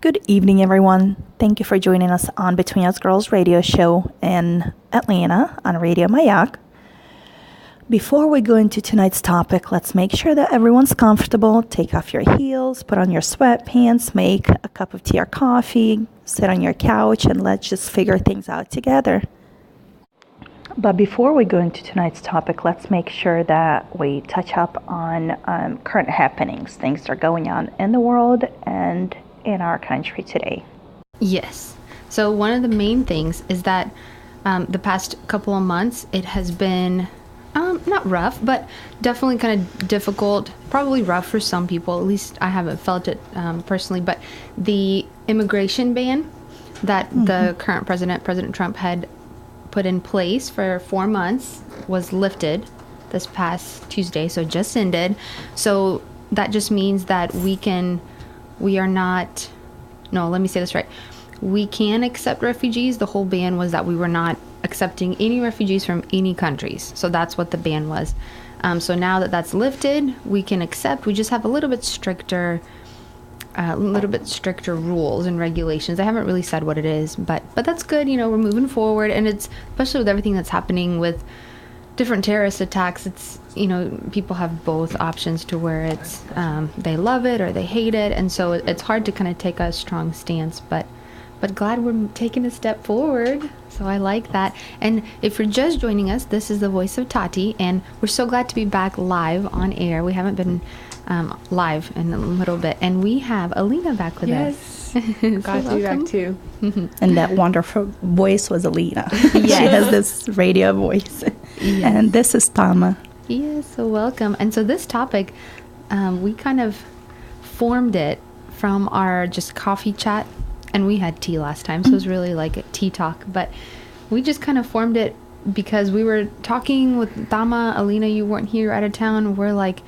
Good evening, everyone. Thank you for joining us on Between Us Girls radio show in Atlanta on Radio Mayak. Before we go into tonight's topic, let's make sure that everyone's comfortable. Take off your heels, put on your sweatpants, make a cup of tea or coffee, sit on your couch, and let's just figure things out together. But before we go into tonight's topic, let's make sure that we touch up on current happenings, things that are going on in the world and in our country today. Yes. So one of the main things is that the past couple of months, it has been not rough, but definitely kind of difficult, probably rough for some people. At least I haven't felt it personally. But the immigration ban that the current President Trump, had put in place for 4 months was lifted this past Tuesday, so it just ended. So that just means that we can accept refugees. The whole ban was that we were not accepting any refugees from any countries. So that's what the ban was. So now that that's lifted, we can accept. We just have a little bit stricter rules and regulations. I haven't really said what it is, but that's good. You know, we're moving forward, and it's especially with everything that's happening with different terrorist attacks. It's, you know, people have both options to where it's they love it or they hate it, and so it's hard to kind of take a strong stance. But glad we're taking a step forward. So I like that. And if you're just joining us, this is the voice of Tati, and we're so glad to be back live on air. We haven't been live in a little bit, and we have Alina back with us. Yes, glad to be back too. And that wonderful voice was Alina. Yes. She has this radio voice. Yes. And this is Tama. Yes, so welcome. And so this topic, we kind of formed it from our just coffee chat, and we had tea last time, so it was really like a tea talk, but we just kind of formed it because we were talking with Tama. Alina, you weren't here, out of town. We're like,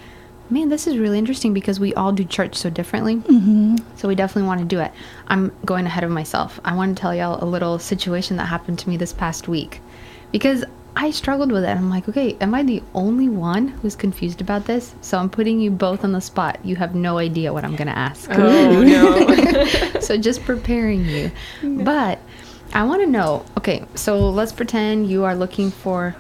man, this is really interesting because we all do church so differently. So we definitely want to do it. I'm going ahead of myself. I want to tell y'all a little situation that happened to me this past week because I struggled with it. I'm like, okay, am I the only one who's confused about this? So I'm putting you both on the spot. You have no idea what I'm going to ask. Oh, no. So just preparing you. No. But I want to know, okay, so let's pretend you are looking for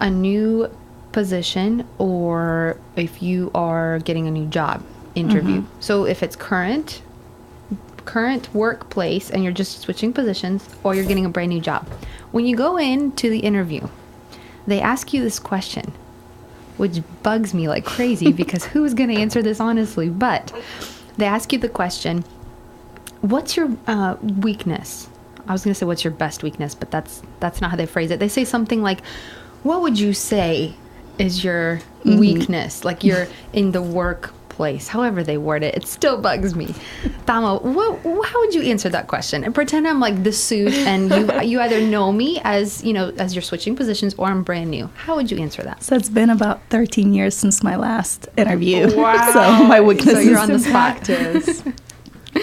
a new position, or if you are getting a new job interview. So if it's current workplace and you're just switching positions, or you're getting a brand new job, when you go into the interview, they ask you this question, which bugs me like crazy because who's going to answer this honestly? But they ask you the question, what's your weakness? I was going to say what's your best weakness, but that's not how they phrase it. They say something like, what would you say is your weakness, like you're in the workplace, however they word it. It still bugs me. Tama, how would you answer that question? And pretend I'm like the suit, and you either know me as, you know, as you're switching positions, or I'm brand new. How would you answer that? So it's been about 13 years since my last interview. Wow. So my weakness So you're on the spot.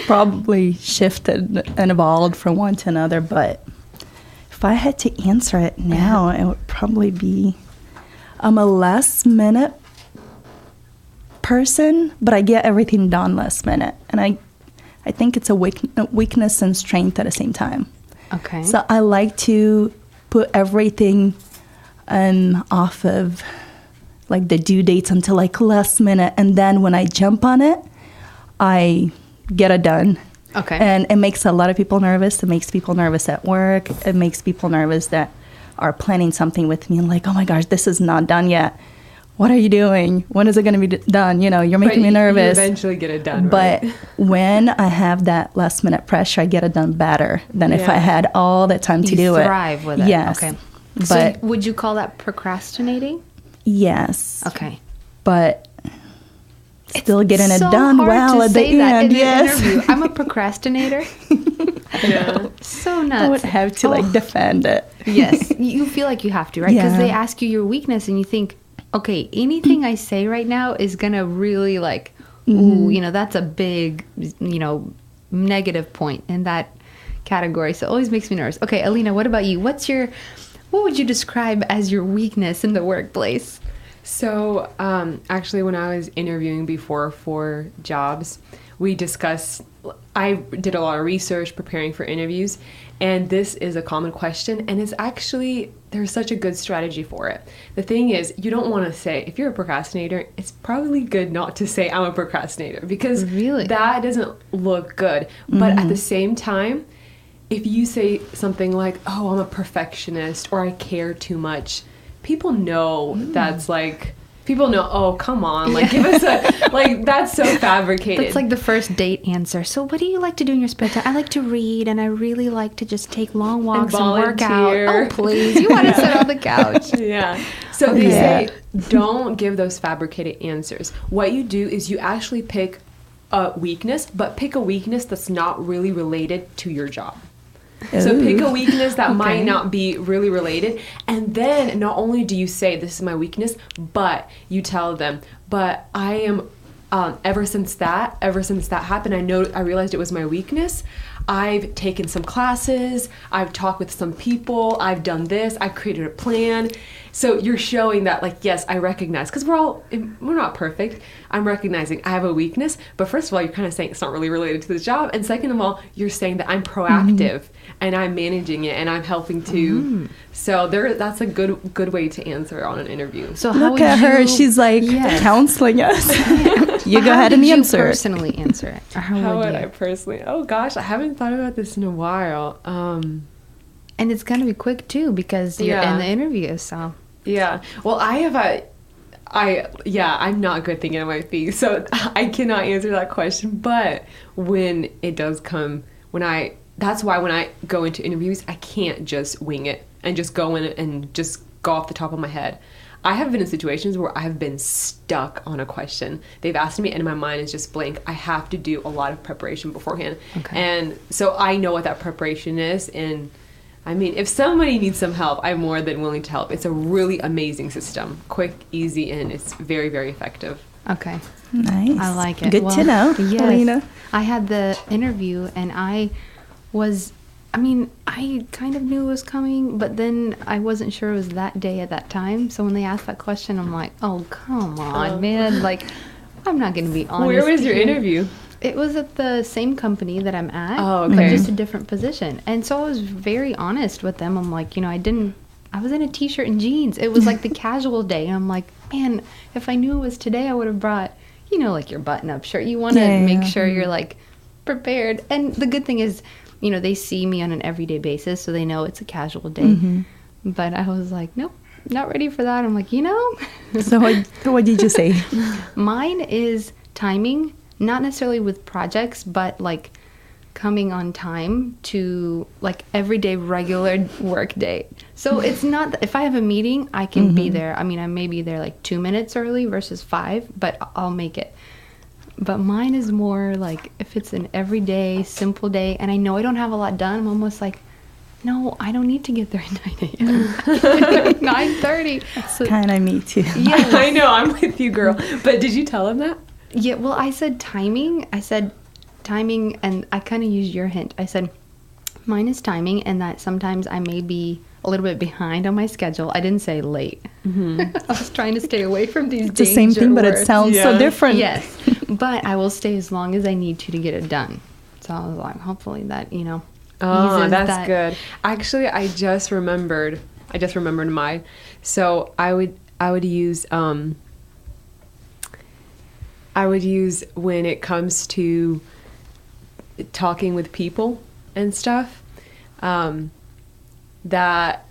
Probably shifted and evolved from one to another, but if I had to answer it now, it would probably be I'm a last minute person, but I get everything done last minute. And I think it's a weakness and strength at the same time. Okay. So I like to put everything off of like the due dates until like last minute. And then when I jump on it, I get it done. Okay. And it makes a lot of people nervous. It makes people nervous at work. It makes people nervous that are planning something with me and like, oh my gosh, this is not done yet. What are you doing? When is it going to be done? You know, you're making me nervous. You eventually get it done, but right? when I have that last minute pressure, I get it done better than if I had all the time to do it. You thrive with it. Yes. Okay. But so would you call that procrastinating? Yes. Okay. But still getting it so done hard well to at say the that end. in Yes. an interview. I'm a procrastinator. Yeah. So nuts. I would have to defend it. Yes. You feel like you have to, right? Because Yeah. they ask you your weakness and you think, okay, anything I say right now is going to really like, ooh, you know, that's a big, you know, negative point in that category. So it always makes me nervous. Okay, Alina, what about you? What would you describe as your weakness in the workplace? So, actually, when I was interviewing before for jobs, we discussed, I did a lot of research preparing for interviews, and this is a common question, and it's actually, there's such a good strategy for it. The thing is, you don't want to say, if you're a procrastinator, it's probably good not to say I'm a procrastinator, because Really? that doesn't look good. But at the same time, if you say something like, oh, I'm a perfectionist, or I care too much, people know that's like, people know, oh, come on, like, give us a, like, that's so fabricated. That's like the first date answer. So what do you like to do in your spare time? I like to read, and I really like to just take long walks and work out. volunteer. Oh, please. You want to sit on the couch. Yeah. So they Yeah. say, don't give those fabricated answers. What you do is you actually pick a weakness, but pick a weakness that's not really related to your job. So pick a weakness that might not be really related. And then not only do you say, this is my weakness, but you tell them, but I am, ever since that happened, I realized it was my weakness. I've taken some classes, I've talked with some people, I've done this, I've created a plan. So you're showing that, like, yes, I recognize, because we're not perfect. I'm recognizing I have a weakness, but first of all, you're kind of saying it's not really related to the job, and second of all, you're saying that I'm proactive and I'm managing it and I'm helping to. So that's a good way to answer on an interview. So how Look would at you, her. She's like Yes. counseling us. You But go how ahead and did you answer. personally answer it? Or how How would would you? I personally? Oh gosh, I haven't thought about this in a while. And it's going to be quick, too, because you're Yeah. in the interview, so. Yeah. Well, I'm not good thinking on my feet, so I cannot answer that question. But when it does come, that's why when I go into interviews, I can't just wing it and just go in and just go off the top of my head. I have been in situations where I have been stuck on a question. They've asked me and my mind is just blank. I have to do a lot of preparation beforehand. Okay. And so I know what that preparation is, and I mean, if somebody needs some help, I'm more than willing to help. It's a really amazing system. Quick, easy, and it's very, very effective. Okay. Nice. I like it. Good to know, Yes. Alina. I had the interview and I kind of knew it was coming, but then I wasn't sure it was that day at that time. So when they asked that question, I'm like, oh, come on, man. Like, I'm not going to be honest. Where was your here. interview? It was at the same company that I'm at, Oh, but okay. just a different position. And so I was very honest with them. I'm like, I was in a t-shirt and jeans. It was like the casual day. And I'm like, man, if I knew it was today, I would have brought, like your button-up shirt. You want to Yeah, make yeah. sure you're like prepared. And the good thing is, they see me on an everyday basis, so they know it's a casual day. But I was like, nope, not ready for that. I'm like, So what did you say? mine is timing, not necessarily with projects, but like coming on time to like everyday regular work day. So it's not, if I have a meeting, I can be there. I mean, I may be there like 2 minutes early versus 5, but I'll make it. But mine is more like if it's an everyday, simple day, and I know I don't have a lot done, I'm almost like, no, I don't need to get there at 9 a.m. 9:30. So, Kind of me too. yeah, I know, I'm with you, girl. But did you tell him that? yeah. Well, I said timing, and I kind of used your hint. I said mine is timing, and that sometimes I may be a little bit behind on my schedule. I didn't say late. I was trying to stay away from these. It's the same thing, but it words. sounds so Yeah. different. Yes, but I will stay as long as I need to get it done. So I was like, hopefully that Oh, eases that's that. good. Actually, I just remembered mine. So I would use when it comes to talking with people and stuff, that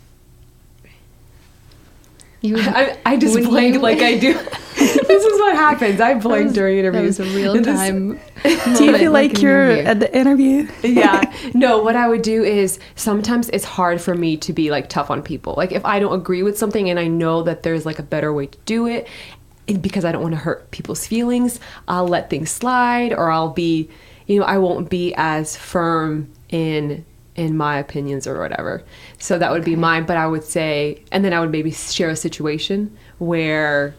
You, I just when blank you- like I do. This is what happens. I blank during interviews. That was a real time. Do you feel like you're at the interview? Yeah. No, what I would do is sometimes it's hard for me to be like tough on people. Like if I don't agree with something and I know that there's like a better way to do it, and because I don't want to hurt people's feelings, I'll let things slide, or I'll be, I won't be as firm in my opinions or whatever. So that would be mine. But I would say, and then I would maybe share a situation where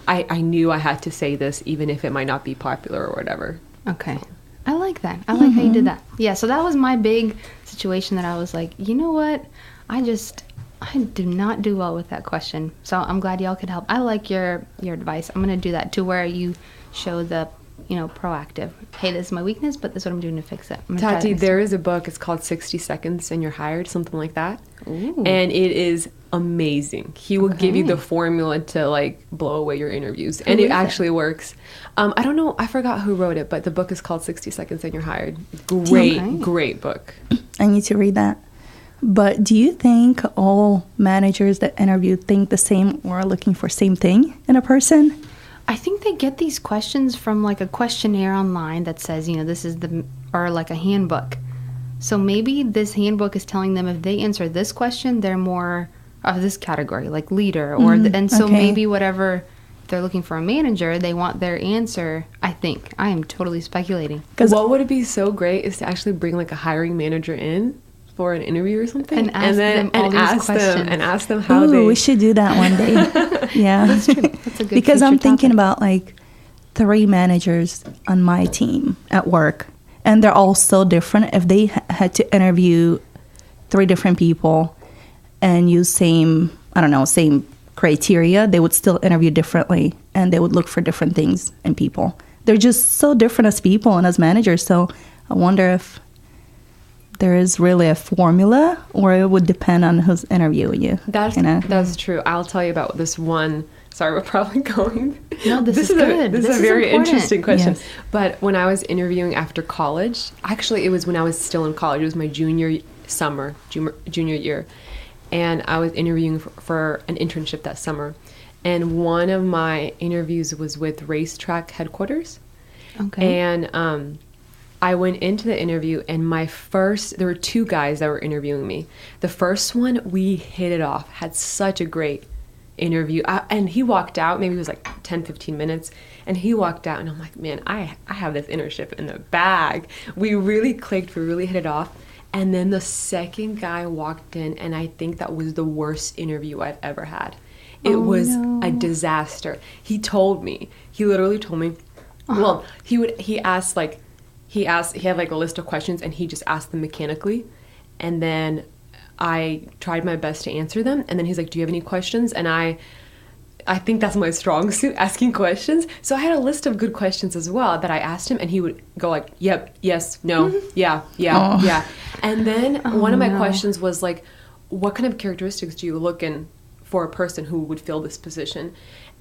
I knew I had to say this even if it might not be popular or whatever. Okay. I like that. I like how you did that. Yeah, so that was my big situation that I was like, you know what? I do not do well with that question. So I'm glad y'all could help. I like your advice. I'm going to do that to where you show the, proactive. Hey, this is my weakness, but this is what I'm doing to fix it. I'm gonna try Tati, that there is a book. It's called 60 Seconds and You're Hired, something like that. Ooh. And it is amazing. He will give you Okay. the formula to like blow away your interviews. And Who it is it? actually works. I don't know. I forgot who wrote it, but the book is called 60 Seconds and You're Hired. Great, Okay. great book. I need to read that. But do you think all managers that interview think the same or are looking for same thing in a person? I think they get these questions from like a questionnaire online that says, this is or like a handbook. So maybe this handbook is telling them if they answer this question, they're more of this category, like leader, and so okay. maybe whatever they're looking for a manager, they want their answer. I think I am totally speculating. What would it be so great is to actually bring like a hiring manager in for an interview or something, And ask them all these questions. ask them how Ooh, they. we should do that one day. Yeah. That's true. That's a good Because I'm future thinking topic. about like 3 managers on my team at work, and they're all so different. If they had to interview 3 different people and use same criteria, they would still interview differently, and they would look for different things in people. They're just so different as people and as managers. So I wonder if there is really a formula, or it would depend on who's interviewing you. That's true. I'll tell you about this one. Sorry, we're probably going. No, this is good. This This is a is very important. interesting question. Yes. But when I was interviewing after college, actually, it was when I was still in college. It was my junior year, and I was interviewing for an internship that summer. And one of my interviews was with Racetrack Headquarters. Okay. And I went into the interview, and there were 2 guys that were interviewing me. The first one, we hit it off, had such a great interview. And he walked out, maybe it was like 10, 15 minutes, and he walked out, and I'm like, man, I have this internship in the bag. We really clicked, we really hit it off. And then the second guy walked in, and I think that was the worst interview I've ever had. It was a disaster. He literally told me, well, he had like a list of questions, and he just asked them mechanically, and then I tried my best to answer them, and then he's like, do you have any questions? And I think that's my strong suit, asking questions. So I had a list of good questions as well that I asked him, and he would go like, yep, yes, no, yeah. And then one of my questions was like, what kind of characteristics do you look in for a person who would fill this position?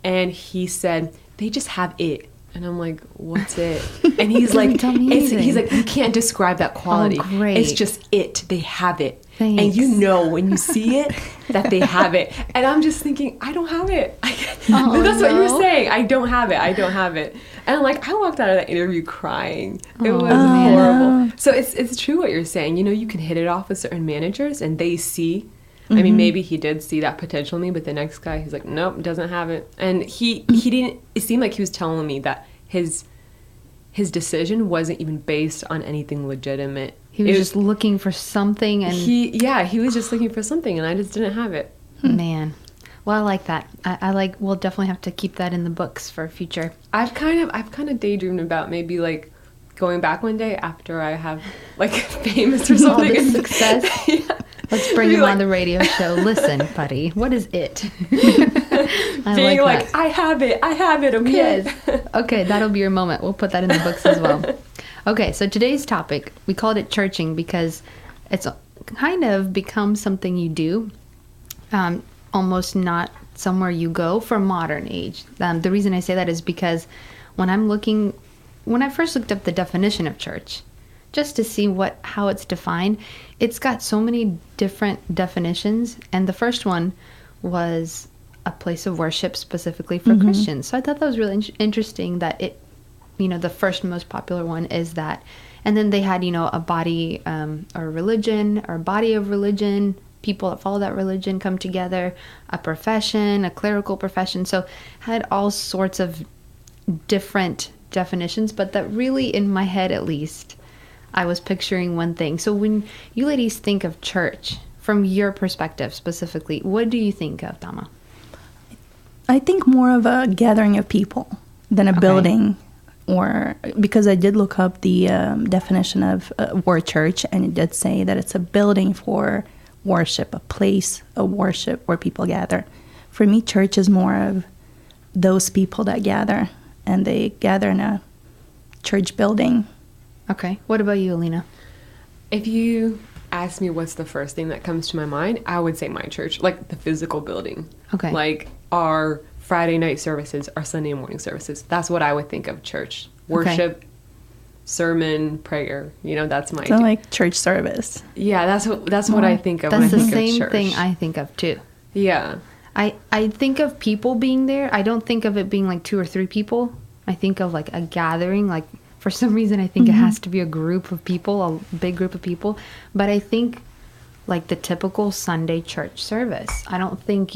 And he said, they just have it. And I'm like, what's it? And he's like, he's like, you can't describe that quality. Oh, great. It's just it. They have it. Thanks. And you know when you see it that they have it. And I'm just thinking, I don't have it. That's what you were saying. I don't have it. And like, I walked out of that interview crying. It was horrible. So it's true what you're saying. You can hit it off with certain managers, and they see. I mean, maybe he did see that potential in me, but the next guy, he's like, nope, doesn't have it. And he didn't. It seemed like he was telling me that his decision wasn't even based on anything legitimate. He was just looking for something, and he was just looking for something, and I just didn't have it. Man, well, I like that. I like. We'll definitely have to keep that in the books for future. I've kind of daydreamed about maybe like going back one day after I have like famous or All something. this success. Yeah. Let's bring him on the radio show. Listen, buddy, what is it? I Being like that. I have it, okay. Yes. Okay, that'll be your moment. We'll put that in the books as well. Okay, so today's topic, we called it churching because it's kind of become something you do, almost not somewhere you go for modern age. The reason I say that is because when I first looked up the definition of church, just to see how it's defined, it's got so many different definitions, and the first one was a place of worship specifically for Christians. So I thought that was really interesting that it, the first most popular one is that. And then they had, a body or religion or body of religion, people that follow that religion come together, a profession, a clerical profession. So had all sorts of different definitions, but that really, in my head at least, I was picturing one thing. So when you ladies think of church, from your perspective specifically, what do you think of, Dama? I think more of a gathering of people than a building, or because I did look up the definition of word church, and it did say that it's a building for worship, a place of worship where people gather. For me, church is more of those people that gather, and they gather in a church building. Okay. What about you, Alina? If you ask me what's the first thing that comes to my mind, I would say my church, like the physical building. Okay. Like our Friday night services, our Sunday morning services. That's what I would think of church. Worship, sermon, prayer. You know, that's my So like church service. Yeah, that's what I think of when I That's the think of same church. thing I think of too. Yeah. I think of people being there. I don't think of it being like 2 or 3 people. I think of like a gathering. Like for some reason, I think it has to be a group of people, a big group of people. But I think like the typical Sunday church service. I don't think,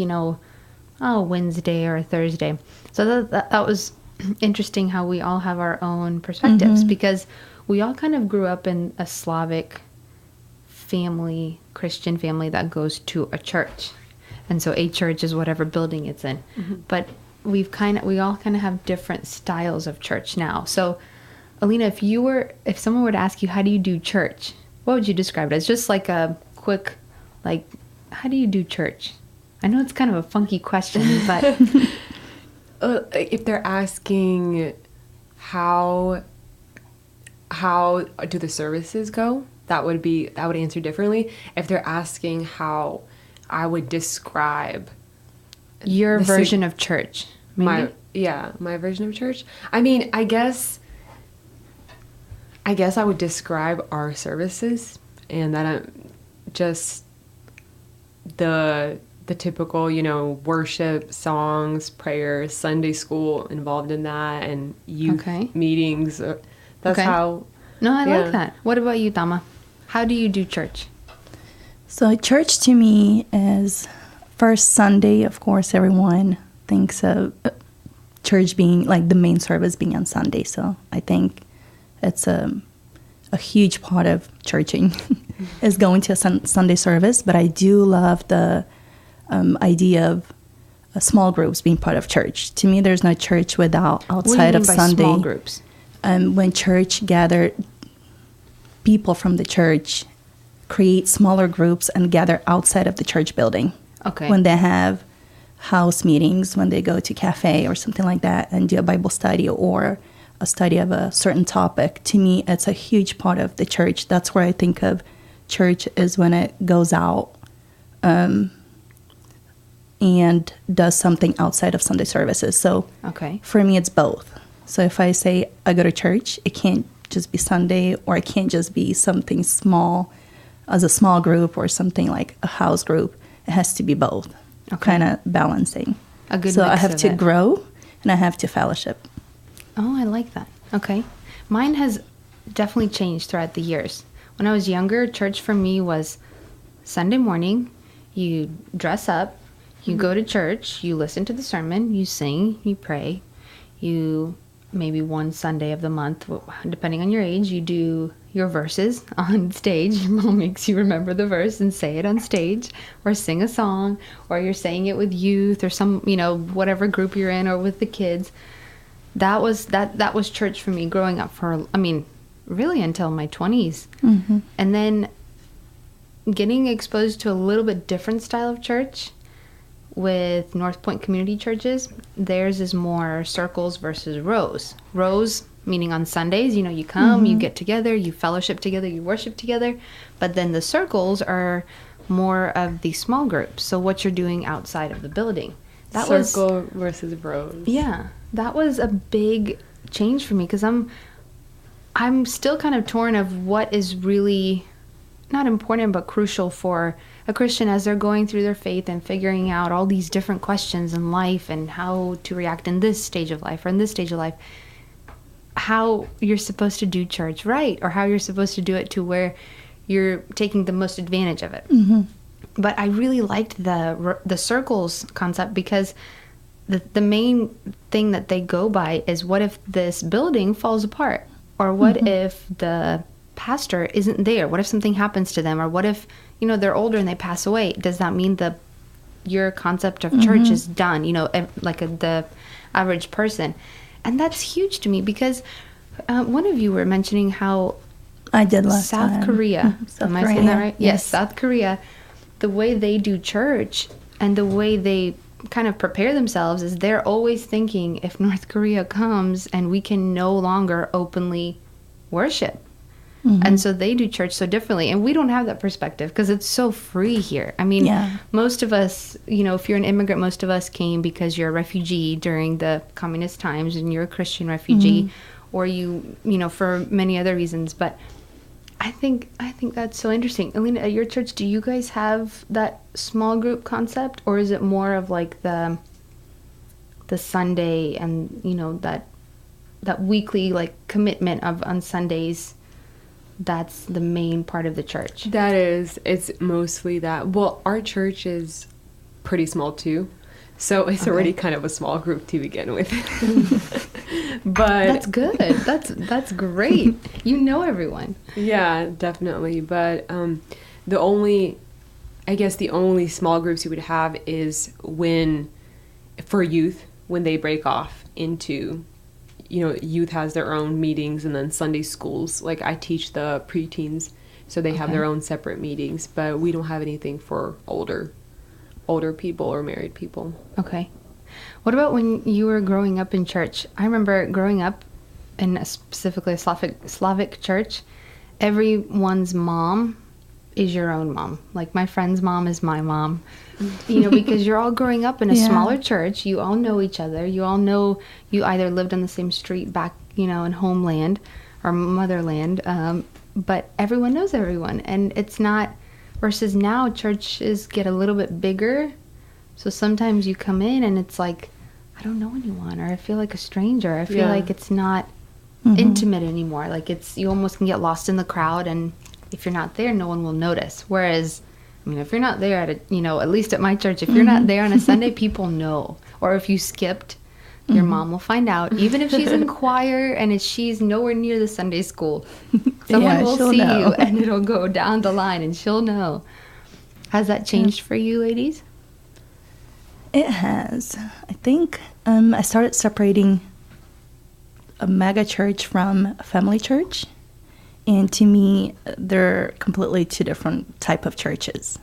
Wednesday or Thursday. So that was interesting how we all have our own perspectives because we all kind of grew up in a Slavic family, Christian family that goes to a church. And so a church is whatever building it's in. But we all kind of have different styles of church now. So Alina, if someone were to ask you, how do you do church? What would you describe it as? Just like a quick, like, how do you do church? I know it's kind of a funky question, but if they're asking how do the services go, that would answer differently. If they're asking how I would describe your version of church, maybe? my version of church. I mean, I guess I would describe our services, and that I'm just the typical, worship, songs, prayers, Sunday school involved in that, and youth meetings. That's how. No, I like that. What about you, Tama? How do you do church? So church to me is first Sunday. Of course, everyone thinks of church being like the main service being on Sunday. So I think it's a huge part of churching is going to a Sunday service. But I do love the idea of small groups being part of church. To me, there's no church without outside of Sunday. Small groups? When church gathered, people from the church create smaller groups and gather outside of the church building. Okay. When they have house meetings, when they go to cafe or something like that and do a Bible study or a study of a certain topic, to me, it's a huge part of the church. That's where I think of church is when it goes out and does something outside of Sunday services. So for me, it's both. So if I say I go to church, it can't just be Sunday, or it can't just be something small as a small group or something like a house group. It has to be both, kind of balancing. A good so mix I have of to it. grow and I have to fellowship. Oh, I like that. Okay. Mine has definitely changed throughout the years. When I was younger, church for me was Sunday morning. You dress up, you go to church, you listen to the sermon, you sing, you pray, you maybe one Sunday of the month, depending on your age, you do your verses on stage. Your mom makes you remember the verse and say it on stage, or sing a song, or you're saying it with youth or some, whatever group you're in, or with the kids. That was church for me growing up really until my 20s. And then getting exposed to a little bit different style of church with North Point Community Churches. Theirs is more circles versus rows. Rows meaning on Sundays, you come, you get together, you fellowship together, you worship together. But then the circles are more of the small groups. So what you're doing outside of the building. Circle versus rows. Yeah, that was a big change for me because I'm still kind of torn of what is really not important but crucial for a Christian as they're going through their faith and figuring out all these different questions in life and how to react in this stage of life or in this stage of life. How you're supposed to do church right, or how you're supposed to do it to where you're taking the most advantage of it. But I really liked the circles concept because the main thing that they go by is, what if this building falls apart? Or what if the pastor isn't there? What if something happens to them? Or what if, they're older and they pass away? Does that mean your concept of church is done, the average person? And that's huge to me because one of you were mentioning how I did last South time. Korea. South Am I Korea, saying that right? Yes, yes. South Korea. the way they do church and the way they kind of prepare themselves is they're always thinking if North Korea comes and we can no longer openly worship. And so they do church so differently. And we don't have that perspective because it's so free here. I mean, most of us, you know, if you're an immigrant, most of us came because you're a refugee during the communist times and you're a Christian refugee or you know, for many other reasons. But I think that's so interesting. Alina, at your church, do you guys have that small group concept, or is it more of like the Sunday and, you know, that weekly like commitment of on Sundays? That's the main part of the church. It's mostly that. Well, our church is pretty small too, so it's already kind of a small group to begin with. But that's good. That's great. You know everyone. Yeah, definitely. But the only small groups you would have is for youth, when they break off into, you know, youth has their own meetings, and then Sunday schools, like I teach the preteens, so they have their own separate meetings, but we don't have anything for older people or married people. Okay. What about when you were growing up in church? I remember growing up in specifically a Slavic church, everyone's mom is your own mom. Like my friend's mom is my mom. You know, because you're all growing up in a smaller church. You all know each other. You all know you either lived on the same street back, you know, in homeland or motherland. But everyone knows everyone. And it's not, versus now churches get a little bit bigger. So sometimes you come in and it's like, I don't know anyone, or I feel like a stranger. I feel like it's not intimate anymore. Like you almost can get lost in the crowd, and if you're not there, no one will notice. Whereas, I mean, if you're not there at least at my church, if you're not there on a Sunday, people know. Or if you skipped, your mom will find out. Even if she's in choir and she's nowhere near the Sunday school, someone will see you, and it'll go down the line, and she'll know. Has that changed for you, ladies? It has. I think I started separating a mega church from a family church. And to me, they're completely two different type of churches.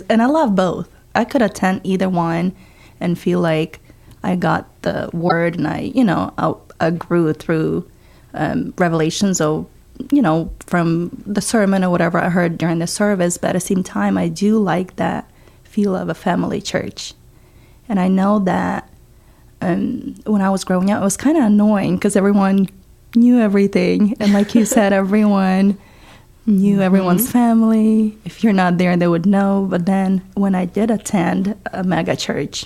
And I love both. I could attend either one and feel like I got the word, and I grew through revelations of, you know, from the sermon or whatever I heard during the service. But at the same time, I do like that feel of a family church. And I know that when I was growing up, it was kind of annoying because everyone knew everything. And like you said, everyone knew everyone's family. If you're not there, they would know. But then when I did attend a mega church,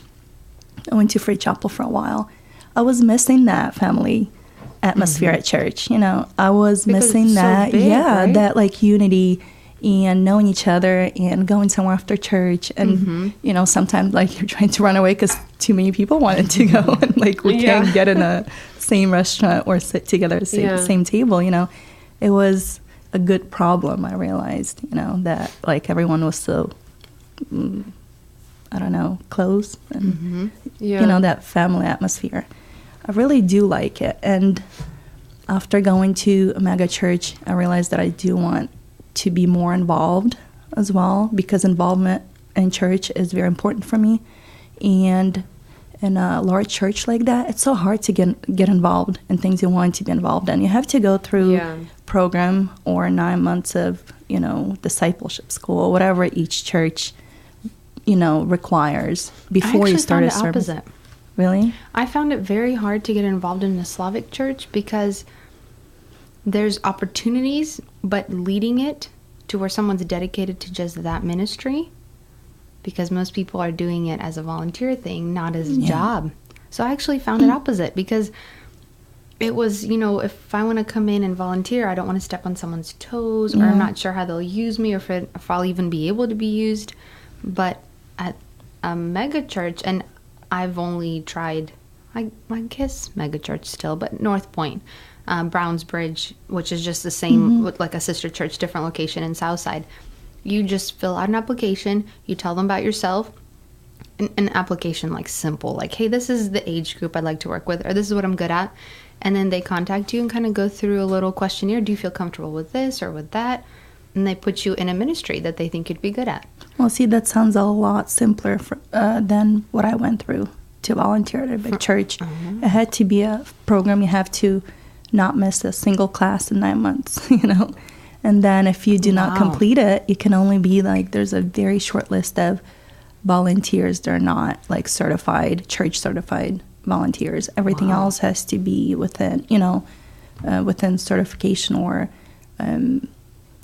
I went to Free Chapel for a while, I was missing that family atmosphere at church. You know, I was missing that. So big, right? That like unity and knowing each other and going somewhere after church. And, you know, sometimes like you're trying to run away because too many people wanted to go and like we can't get in a same restaurant or sit together at the same table, you know. It was a good problem, I realized, you know, that like everyone was so, I don't know, close and, you know, that family atmosphere. I really do like it. And after going to a mega church, I realized that I do want to be more involved as well, because involvement in church is very important for me. And in a large church like that, it's so hard to get involved in things you want to be involved in. You have to go through program or 9 months of, you know, discipleship school, whatever each church, you know, requires before you start a service. Opposite. Really? I found it very hard to get involved in the Slavic church because there's opportunities, but leading it to where someone's dedicated to just that ministry, because most people are doing it as a volunteer thing, not as a job. So I actually found it opposite, because it was, you know, if I want to come in and volunteer, I don't want to step on someone's toes, or I'm not sure how they'll use me, or if I'll even be able to be used. But at a mega church, and I've only tried, I guess mega church still, but North Point, Brownsbridge, which is just the same, with like a sister church, different location in Southside. You just fill out an application, you tell them about yourself, an application like simple, like, hey, this is the age group I'd like to work with, or this is what I'm good at. And then they contact you and kind of go through a little questionnaire. Do you feel comfortable with this or with that? and they put you in a ministry that they think you'd be good at. Well, see, that sounds a lot simpler than what I went through to volunteer at a big church. It had to be a program. You have to not miss a single class in 9 months, you know. And then if you do not complete it, you can only be like, there's a very short list of volunteers. They're not like certified, church certified volunteers. Everything else has to be within, you know, within certification or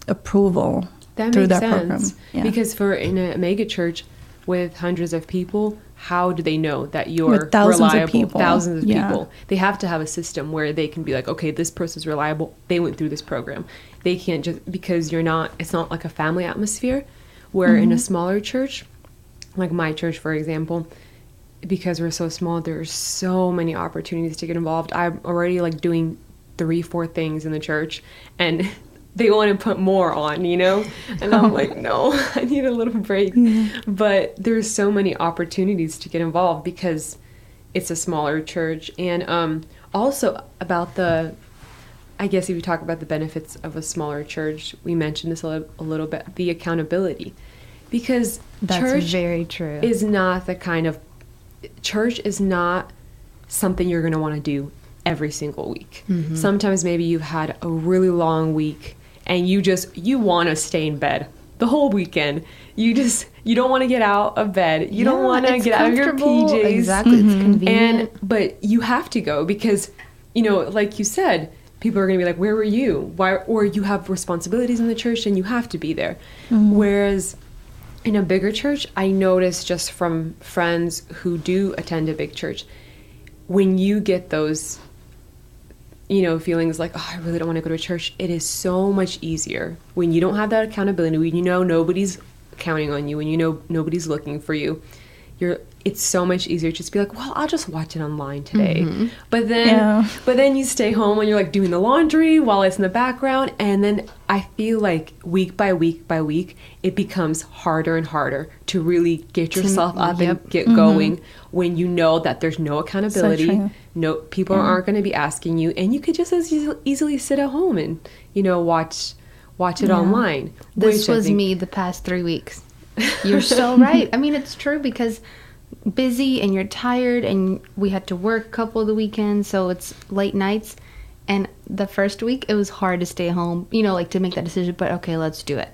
approval through that program. Yeah. Because in a mega church with hundreds of people, how do they know that you're thousands reliable? Of people. Thousands of people. They have to have a system where they can be like, okay, this person's reliable. They went through this program. They can't just, because it's not like a family atmosphere, where in a smaller church, like my church, for example, because we're so small, there's so many opportunities to get involved. I'm already like doing 3-4 things in the church, and they want to put more on, you know? And I'm like, no, I need a little break. But there's so many opportunities to get involved because it's a smaller church. And also about I guess if you talk about the benefits of a smaller church, we mentioned this a little bit, the accountability. Because That's very true. Church is not something you're going to want to do every single week. Mm-hmm. Sometimes maybe you've had a really long week and you want to stay in bed the whole weekend. You don't want to get out of bed. You don't want to get out of your PJs. Exactly. It's convenient. But you have to go because, you know, like you said, people are going to be like, where were you? Why? Or you have responsibilities in the church and you have to be there. Whereas in a bigger church, I notice just from friends who do attend a big church, when you get those, you know, feelings like, oh, I really don't want to go to church, it is so much easier when you don't have that accountability, when you know nobody's counting on you, when you know nobody's looking for you. It's so much easier to just be like, well, I'll just watch it online today. But then you stay home and you're like doing the laundry while it's in the background, and then I feel like week by week by week it becomes harder and harder to really get yourself up and get going when you know that there's no accountability. So no people aren't going to be asking you, and you could just as easily sit at home and, you know, watch it online. This was me the past 3 weeks. You're so right. I mean, it's true because busy and you're tired, and we had to work a couple of the weekends, so it's late nights. And the first week, it was hard to stay home, you know, like to make that decision, but okay, let's do it.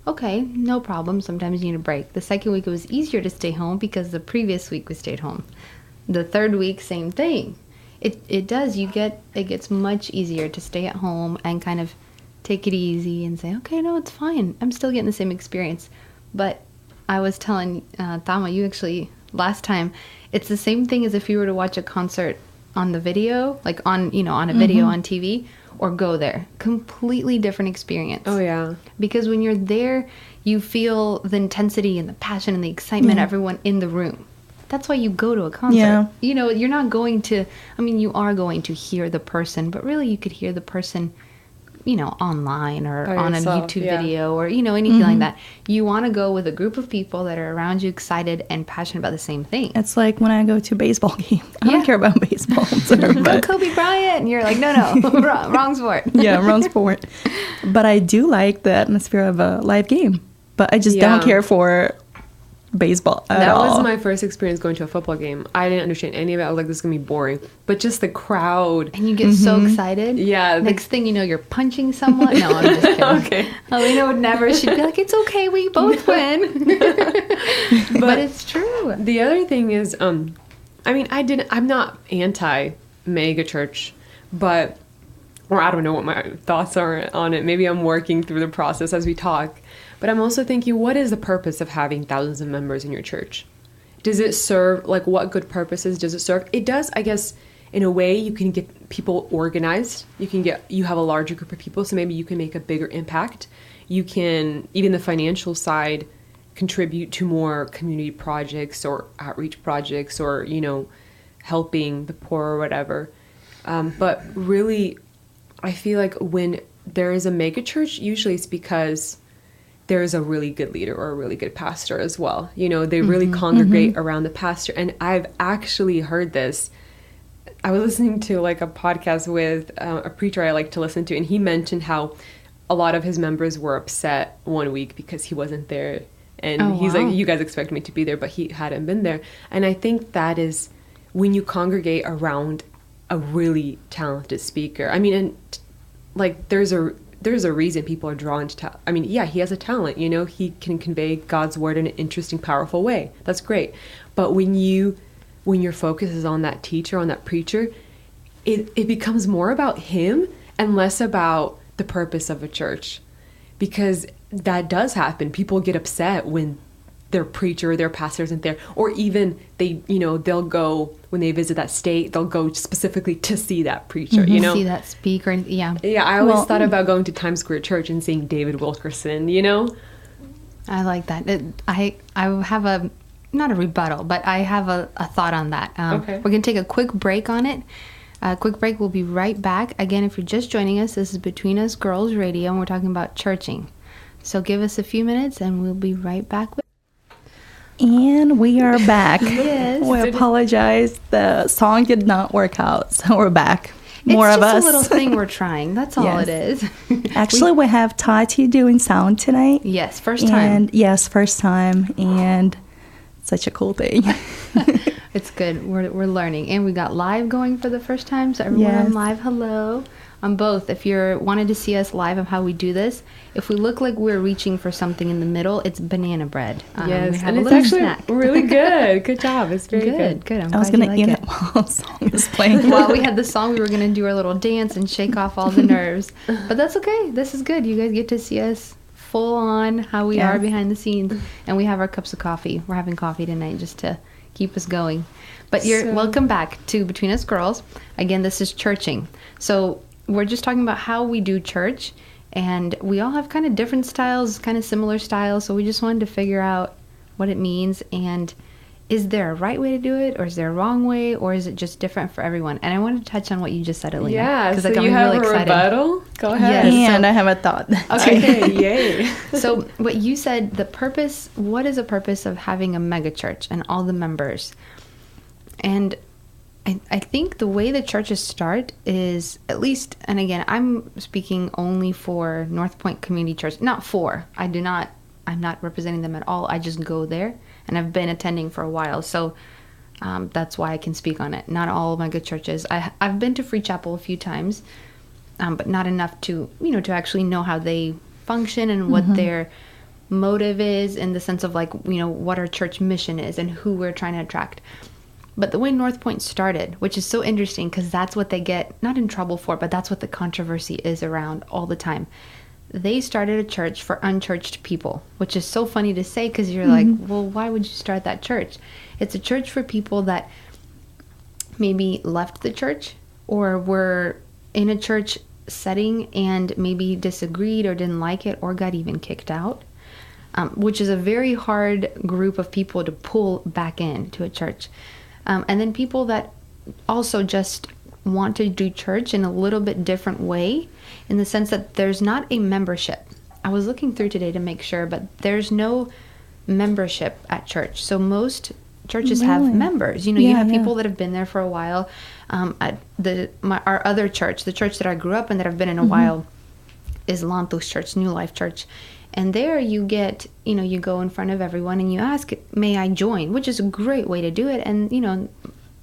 Okay, no problem. Sometimes you need a break. The second week, it was easier to stay home because the previous week we stayed home. The third week, same thing. It does. It gets much easier to stay at home and kind of take it easy and say, okay, no, it's fine. I'm still getting the same experience. But I was telling Tama, you actually, last time, it's the same thing as if you were to watch a concert on the video, like on a video on TV, or go there. Completely different experience. Oh, yeah. Because when you're there, you feel the intensity and the passion and the excitement of everyone in the room. That's why you go to a concert. Yeah. You know, you're not going to, I mean, you are going to hear the person, but really you could hear the person, you know, online or by on yourself, a YouTube video or, you know, anything like that. You want to go with a group of people that are around you, excited and passionate about the same thing. It's like when I go to a baseball game. I don't care about baseball. Go Kobe Bryant. And you're like, no, wrong sport. Yeah, wrong sport. But I do like the atmosphere of a live game. But I just don't care for baseball at all. That was my first experience going to a football game. I didn't understand any of it. I was like, this is going to be boring. But just the crowd. And you get so excited. Yeah. Next thing you know, you're punching someone. No, I'm just kidding. Okay. Alina would never. She'd be like, it's okay. We both win. But it's true. The other thing is, I mean, I'm not anti-mega church, or I don't know what my thoughts are on it. Maybe I'm working through the process as we talk. But I'm also thinking, what is the purpose of having thousands of members in your church? Does it serve, like, what good purposes does it serve? It does, I guess, in a way, you can get people organized. You have a larger group of people, so maybe you can make a bigger impact. You can, even the financial side, contribute to more community projects or outreach projects or, you know, helping the poor or whatever. But really, I feel like when there is a mega church, usually it's because there's a really good leader or a really good pastor as well. You know, they really congregate around the pastor. And I've actually heard this. I was listening to like a podcast with a preacher I like to listen to, and he mentioned how a lot of his members were upset one week because he wasn't there. And Oh, he's wow. like, you guys expect me to be there, but he hadn't been there. And I think that is when you congregate around a really talented speaker. I mean, and like there's a reason people are drawn to I mean, yeah, he has a talent, you know, he can convey God's word in an interesting, powerful way. That's great. But when your focus is on that teacher, on that preacher, it becomes more about him and less about the purpose of a church. Because that does happen. People get upset when their preacher or their pastor isn't there, or even they'll go when they visit that state, they'll go specifically to see that preacher, you know? See that speaker. Yeah. Yeah, I always thought about going to Times Square Church and seeing David Wilkerson, you know? I like that. I have not a rebuttal, but I have a thought on that. Okay. We're going to take a quick break on it. Quick break. We'll be right back. Again, if you're just joining us, this is Between Us Girls Radio, and we're talking about churching. So give us a few minutes, and we'll be right back with. And we are back. Yes. We apologize. The song did not work out, so we're back. More it's of just us. a little thing we're trying. That's all Yes. it is. Actually, we have Tati doing sound tonight. Yes, first time. And yes, first time. And such a cool thing. It's good. We're learning, and we got live going for the first time. So everyone Yes. on live, hello. On both, if you're wanted to see us live of how we do this, if we look like we're reaching for something in the middle, it's banana bread. We Yes, have and a it's little actually snack. really good. Good job. It's very good. Good. I'm I was glad going to you eat like it while the song was playing. While we had the song, we were going to do our little dance and shake off all the nerves. But that's okay. This is good. You guys get to see us full on how we are Yes. behind the scenes. And we have our cups of coffee. We're having coffee tonight just to keep us going. But you're welcome back to Between Us Girls. Again, this is churching. So we're just talking about how we do church. And we all have kind of different styles, kind of similar styles. So we just wanted to figure out what it means, and is there a right way to do it, or is there a wrong way, or is it just different for everyone? And I wanted to touch on what you just said, Elena. Yeah, because so that got you me have really a excited. rebuttal? Go ahead. Yes. And I have a thought. Okay, yay. So what you said, the purpose, what is the purpose of having a mega church and all the members? And I think the way the churches start is, at least, and again, I'm speaking only for North Point Community Church, not for, I'm not representing them at all. I just go there, and I've been attending for a while. So that's why I can speak on it. Not all mega churches. I've been to Free Chapel a few times, but not enough to actually know how they function and what their motive is, in the sense of what our church mission is and who we're trying to attract. But the way North Point started, which is so interesting because that's what they get not in trouble for, but that's what the controversy is around all the time. They started a church for unchurched people, which is so funny to say because you're like, well, why would you start that church? It's a church for people that maybe left the church or were in a church setting and maybe disagreed or didn't like it or got even kicked out, which is a very hard group of people to pull back into a church. And then people that also just want to do church in a little bit different way, in the sense that there's not a membership. I was looking through today to make sure, but there's no membership at church. So most churches have Really? members. You Yeah, have yeah. people that have been there for a while. At our other church, the church that I grew up in that I've been in a while, is Lantos Church, New Life Church. And there you get, you go in front of everyone and you ask, may I join? Which is a great way to do it. And,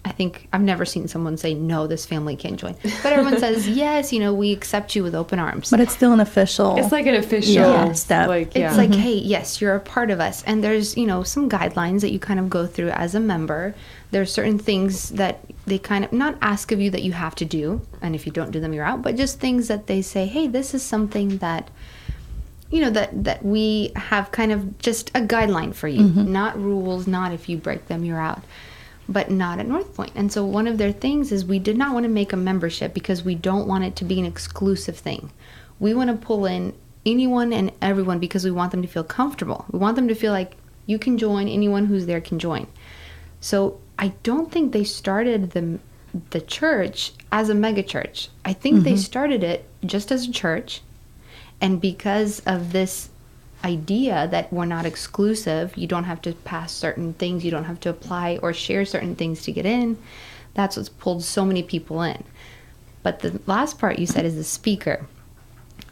I think I've never seen someone say, no, this family can't join. But everyone says, yes, we accept you with open arms. But it's still an official. It's like an official Yeah, step. It's like, hey, yes, you're a part of us. And there's, some guidelines that you kind of go through as a member. There's certain things that they kind of not ask of you that you have to do. And if you don't do them, you're out. But just things that they say, hey, this is something that, that we have kind of just a guideline for you. Not rules, not if you break them, you're out. But not at North Point. And so one of their things is we did not want to make a membership because we don't want it to be an exclusive thing. We want to pull in anyone and everyone because we want them to feel comfortable. We want them to feel like you can join, anyone who's there can join. So I don't think they started the church as a mega church. I think they started it just as a church. And because of this idea that we're not exclusive, you don't have to pass certain things, you don't have to apply or share certain things to get in, that's what's pulled so many people in. But the last part you said is the speaker.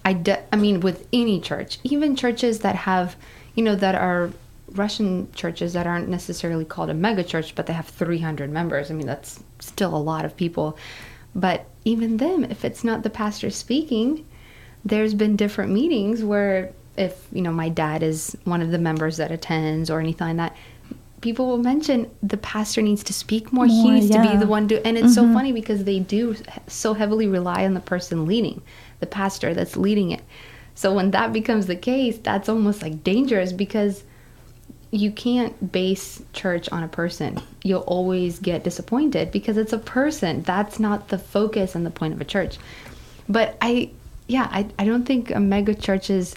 I mean, with any church, even churches that have, that are Russian churches that aren't necessarily called a mega church, but they have 300 members. I mean, that's still a lot of people. But even them, if it's not the pastor speaking, there's been different meetings where if, my dad is one of the members that attends or anything like that, people will mention the pastor needs to speak more. He needs to be the one to, and it's so funny because they do so heavily rely on the person leading, the pastor that's leading it. So when that becomes the case, that's almost like dangerous because you can't base church on a person. You'll always get disappointed because it's a person. That's not the focus and the point of a church. But I don't think a mega church's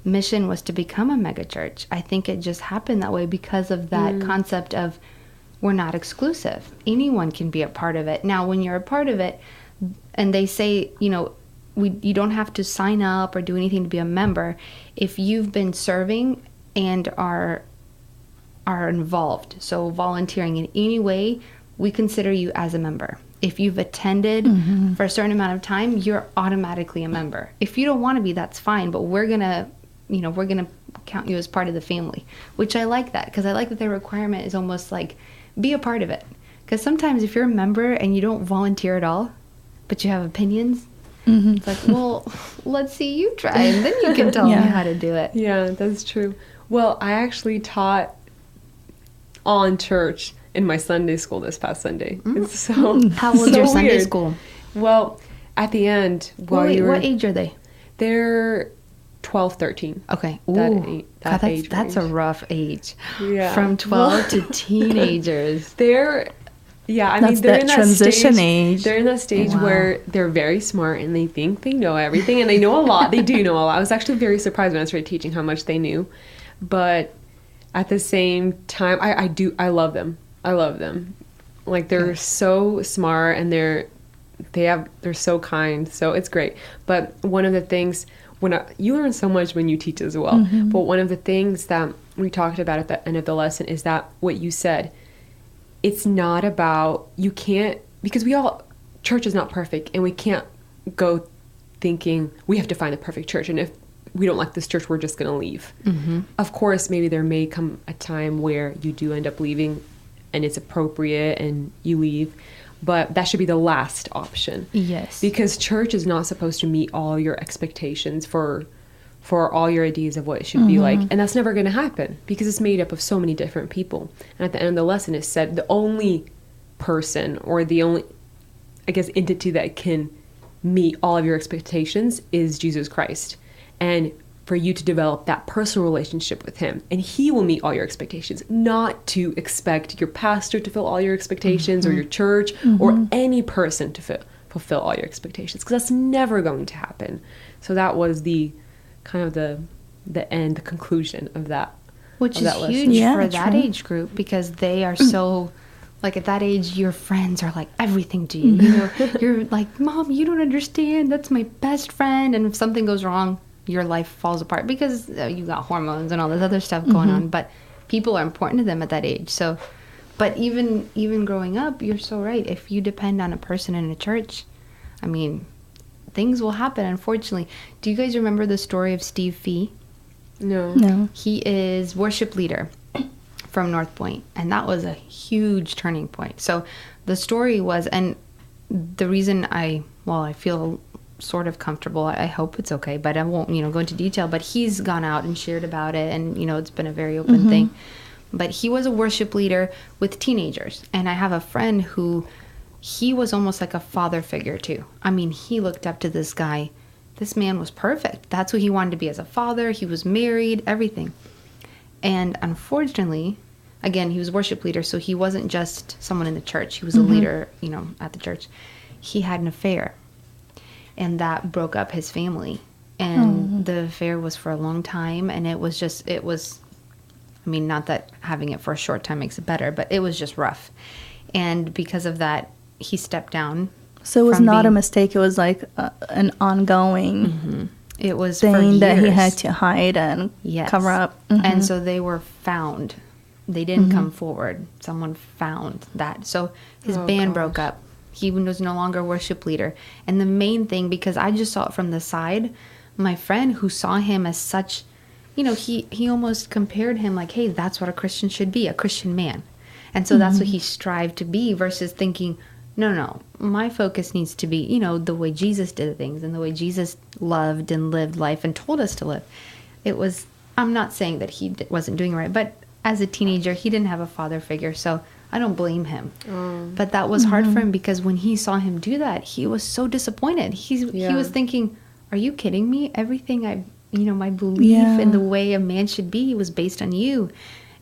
mission was to become a mega church. I think it just happened that way because of that concept of we're not exclusive. Anyone can be a part of it. Now, when you're a part of it and they say, you don't have to sign up or do anything to be a member. If you've been serving and are involved, so volunteering in any way, we consider you as a member. If you've attended for a certain amount of time, you're automatically a member. If you don't want to be, that's fine, but we're going to count you as part of the family, which I like that because I like that their requirement is almost like be a part of it. Because sometimes if you're a member and you don't volunteer at all, but you have opinions, it's like, well, let's see you try and then you can tell me how to do it. Yeah, that's true. Well, I actually taught on church in my Sunday school this past Sunday. It's so How old's your Sunday school? Well, at the end, what age are they? They're 12, 13. Okay. That age that's a range. rough age. Yeah. From 12 to teenagers. They're in That's that that transition stage, age. They're in that stage where they're very smart and they think they know everything and they know a lot. They do know a lot. I was actually very surprised when I started teaching how much they knew. But at the same time, I love them. I love them. Like they're so smart and they're so kind. So it's great. But one of the things you learn so much when you teach as well. But one of the things that we talked about at the end of the lesson is that what you said, it's not about, you can't, because church is not perfect and we can't go thinking we have to find the perfect church. And if we don't like this church, we're just going to leave. Of course, maybe there may come a time where you do end up leaving and it's appropriate and you leave. But that should be the last option. Yes. Because church is not supposed to meet all your expectations for all your ideas of what it should be like. And that's never going to happen because it's made up of so many different people. And at the end of the lesson, it said the only person or the only, I guess, entity that can meet all of your expectations is Jesus Christ. And for you to develop that personal relationship with him, and he will meet all your expectations, not to expect your pastor to fulfill all your expectations or your church or any person to fulfill all your expectations, because that's never going to happen. So that was the kind of the conclusion of that. Which is huge for that age group because they are so, like at that age, your friends are like everything to you. You know, you're like, Mom, you don't understand. That's my best friend. And if something goes wrong, your life falls apart because you got hormones and all this other stuff going on. But people are important to them at that age. So, but even growing up, you're so right. If you depend on a person in a church, I mean, things will happen, unfortunately. Do you guys remember the story of Steve Fee? No. He is worship leader from North Point, and that was a huge turning point. So the story was, and the reason I feel sort of comfortable, I hope it's okay, but I won't, go into detail, but he's gone out and shared about it, and, it's been a very open thing. But he was a worship leader with teenagers, and I have a friend who, he was almost like a father figure too. I mean, he looked up to this guy. This man was perfect. That's who he wanted to be as a father. He was married, everything. And unfortunately, again, he was a worship leader, so he wasn't just someone in the church. He was a leader, at the church. He had an affair, and that broke up his family. And the affair was for a long time, and it was, I mean, not that having it for a short time makes it better, but it was just rough. And because of that, he stepped down. So it was not a mistake. It was like an ongoing it was thing that he years. had to hide and cover up. And so they were found. They didn't come forward. Someone found that. So his band broke up. He was no longer worship leader. And the main thing, because I just saw it from the side, my friend who saw him as such, he almost compared him like, hey, that's what a Christian should be, a Christian man. And so that's what he strived to be, versus thinking, no, my focus needs to be, the way Jesus did things and the way Jesus loved and lived life and told us to live. I'm not saying that he wasn't doing it right, but as a teenager, he didn't have a father figure, so I don't blame him. But that was hard for him, because when he saw him do that, he was so disappointed. He was thinking, are you kidding me? Everything my belief in the way a man should be was based on you.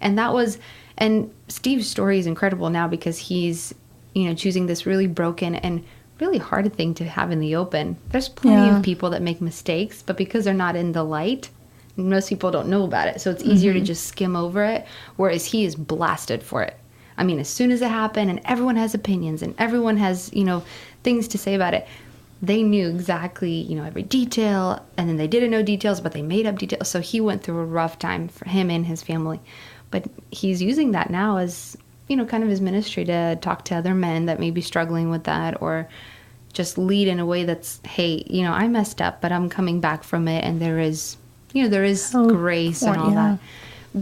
And Steve's story is incredible now, because he's, choosing this really broken and really hard thing to have in the open. There's plenty of people that make mistakes, but because they're not in the light, most people don't know about it. So it's easier to just skim over it, whereas he is blasted for it. I mean, as soon as it happened, and everyone has opinions and everyone has, things to say about it, they knew exactly, every detail, and then they didn't know details, but they made up details. So he went through a rough time for him and his family. But he's using that now as, kind of his ministry to talk to other men that may be struggling with that, or just lead in a way that's, hey, I messed up, but I'm coming back from it, and there is grace and all that.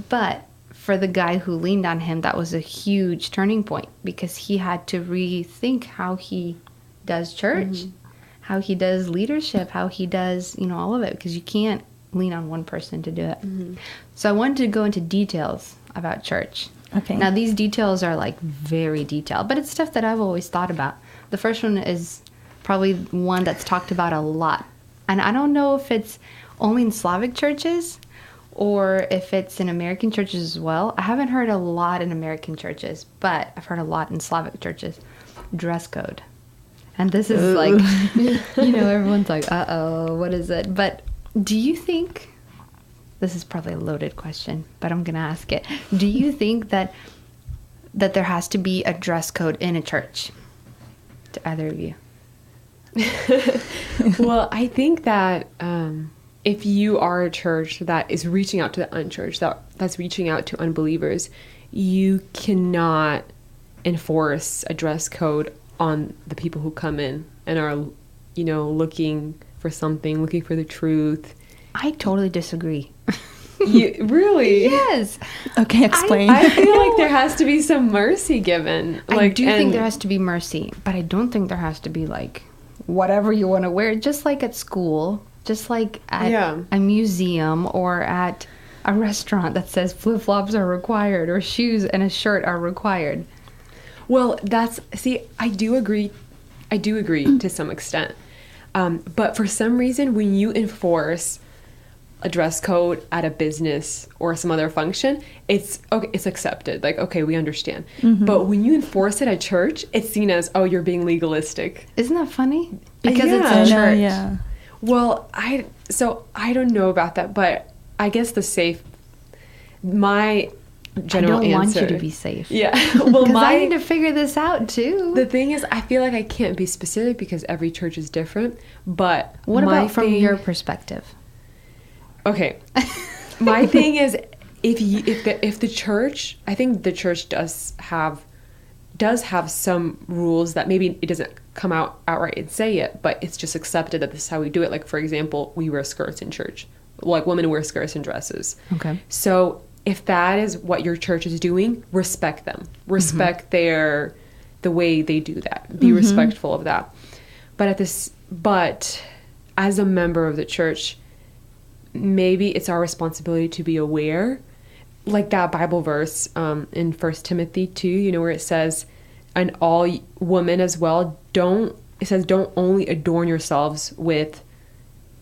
But for the guy who leaned on him, that was a huge turning point, because he had to rethink how he does church, how he does leadership, how he does, all of it, because you can't lean on one person to do it. So I wanted to go into details about church. Okay. Now, these details are like very detailed, but it's stuff that I've always thought about. The first one is probably one that's talked about a lot. And I don't know if it's only in Slavic churches or if it's in American churches as well. I haven't heard a lot in American churches, but I've heard a lot in Slavic churches. Dress code. And this is like, everyone's like, uh-oh, what is it? But do you think, this is probably a loaded question, but I'm going to ask it. Do you think that there has to be a dress code in a church? To either of you? Well, I think that if you are a church that is reaching out to the unchurched, that's reaching out to unbelievers, you cannot enforce a dress code on the people who come in and are, looking for something, looking for the truth. I totally disagree. You really? Yes. Okay, explain. I feel like there has to be some mercy given. I do think there has to be mercy, but I don't think there has to be like whatever you want to wear, just like at school, just like at a museum or at a restaurant that says flip-flops are required or shoes and a shirt are required. Well, I do agree to some extent. But for some reason, when you enforce a dress code at a business or some other function, it's accepted. Like, okay, we understand. But when you enforce it at church, it's seen as, oh, you're being legalistic. Isn't that funny? Because it's a church. Yeah. Well, I don't know about that, but I guess my general answer. I don't want you to be safe. Yeah. Well, because I need to figure this out too. The thing is, I feel like I can't be specific because every church is different. But what about from your perspective? Okay, my thing is, if the church, I think the church does have some rules that maybe it doesn't come out outright and say it, but it's just accepted that this is how we do it. Like, for example, we wear skirts in church. Like, women wear skirts and dresses. Okay. So if that is what your church is doing, respect them. Respect the way they do that. Be respectful of that. But as a member of the church, maybe it's our responsibility to be aware, like that Bible verse in 1 Timothy 2, where it says, and all women as well, don't only adorn yourselves with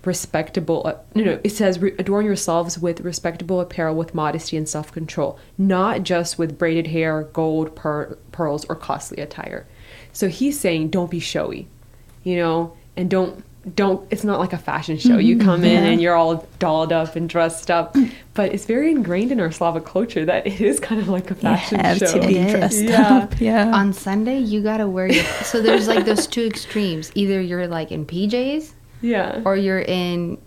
adorn yourselves with respectable apparel with modesty and self-control, not just with braided hair, gold, pearls, or costly attire. So he's saying don't be showy, and don't it's not like a fashion show. You come in and you're all dolled up and dressed up, but it's very ingrained in our Slavic culture that it is kind of like a fashion show. You have to be dressed up. Yeah. On Sunday, you gotta wear so there's like those two extremes. Either you're like in PJs, or you're in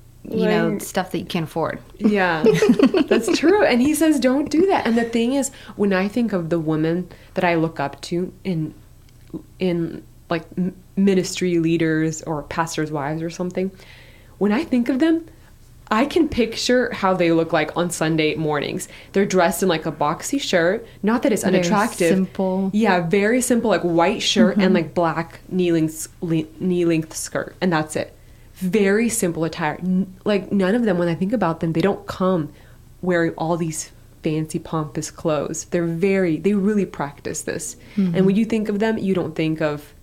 stuff that you can't afford. Yeah, that's true. And he says don't do that. And the thing is, when I think of the women that I look up to in like ministry leaders or pastors' wives or something, when I think of them, I can picture how they look like on Sunday mornings. They're dressed in like a boxy shirt. Not that it's Very unattractive. simple. Yeah, very simple, like white shirt and like black knee-length skirt, and that's it. Very simple attire. Like none of them, when I think about them, they don't come wearing all these fancy pompous clothes. They really practice this. And when you think of them, you don't think of